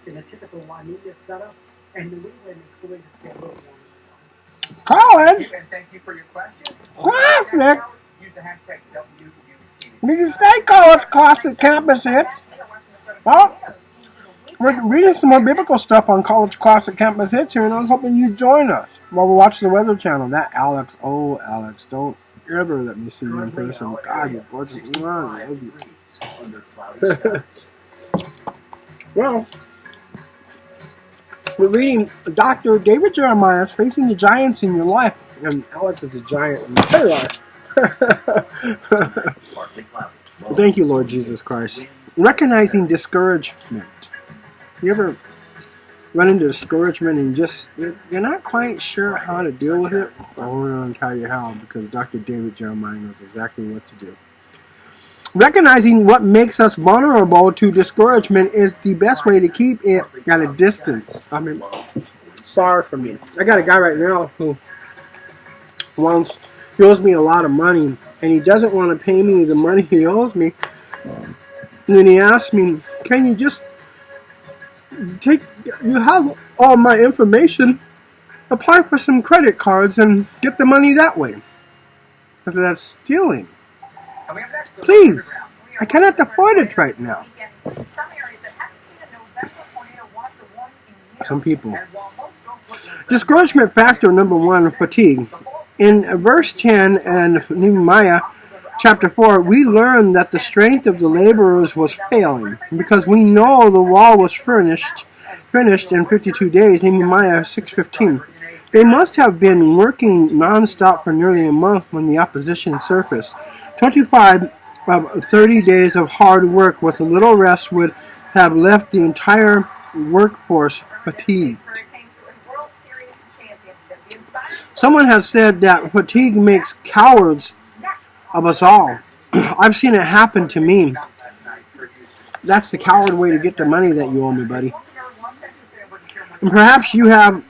in a typical Juanita setup, and New England is going to stay a little warmer. Colin! And thank you for your questions. Classic! Use the hashtag WUTV. Did you say College Classic Campus Hits? Well, we're reading some more biblical stuff on College Classic Campus Hits here, and I was hoping you'd join us while we watch the Weather Channel. That Alex, oh Alex, don't ever let me see you in person. God, you're gorgeous. I love you. Well, we're reading Dr. David Jeremiah's Facing the Giants in Your Life. And Alex is a giant in my life. Thank you, Lord Jesus Christ. Recognizing discouragement. You ever run into discouragement and you're not quite sure how to deal with it? Well, we're going to tell you how, because Dr. David Jeremiah knows exactly what to do. Recognizing what makes us vulnerable to discouragement is the best way to keep it at a distance. I mean, far from you. I got a guy right now who he owes me a lot of money, and he doesn't want to pay me the money he owes me. And then he asked me, can you just you have all my information, apply for some credit cards and get the money that way? I said, that's stealing. Please, I cannot afford it right now. Some people. Discouragement factor number 1, fatigue. In verse 10 and Nehemiah chapter 4, we learn that the strength of the laborers was failing, because we know the wall was finished in 52 days, Nehemiah 6:15. They must have been working non-stop for nearly a month when the opposition surfaced. 25 of 30 days of hard work with a little rest would have left the entire workforce fatigued. Someone has said that fatigue makes cowards of us all. I've seen it happen to me. That's the coward way to get the money that you owe me, buddy. And perhaps you have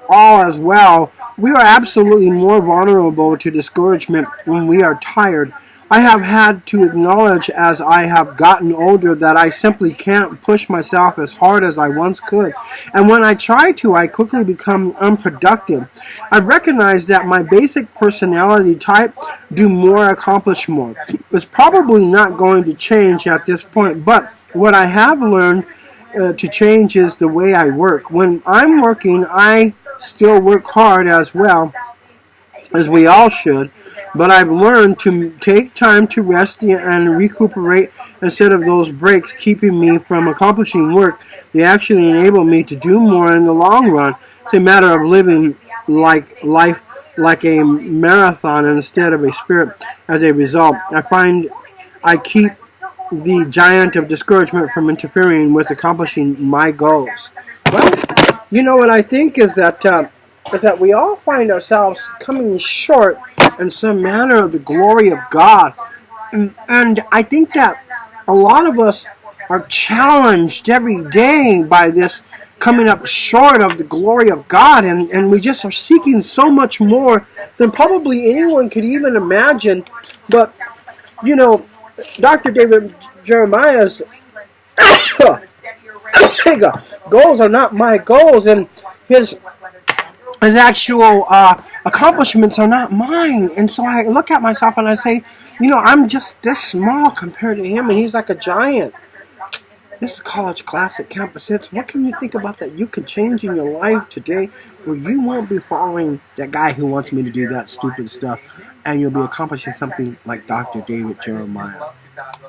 all as well. We are absolutely more vulnerable to discouragement when we are tired. I have had to acknowledge as I have gotten older that I simply can't push myself as hard as I once could. And when I try to, I quickly become unproductive. I recognize that my basic personality type, do more, accomplish more, is probably not going to change at this point. But what I have learned to change is the way I work. When I'm working, I still work hard as well, as we all should, but I've learned to take time to rest and recuperate instead of those breaks keeping me from accomplishing work. They actually enable me to do more in the long run. It's a matter of living life like a marathon instead of a sprint. As a result, I find I keep the giant of discouragement from interfering with accomplishing my goals. Well, you know what I think is that we all find ourselves coming short in some manner of the glory of God. And I think that a lot of us are challenged every day by this coming up short of the glory of God. And we just are seeking so much more than probably anyone could even imagine. But, you know, Dr. David Jeremiah's goals are not my goals, and his actual accomplishments are not mine. And so I look at myself and I say, you know, I'm just this small compared to him, and he's like a giant. This is College Classic Campus Hits. What can you think about that you can change in your life today where you won't be following that guy who wants me to do that stupid stuff, and you'll be accomplishing something like Dr. David Jeremiah?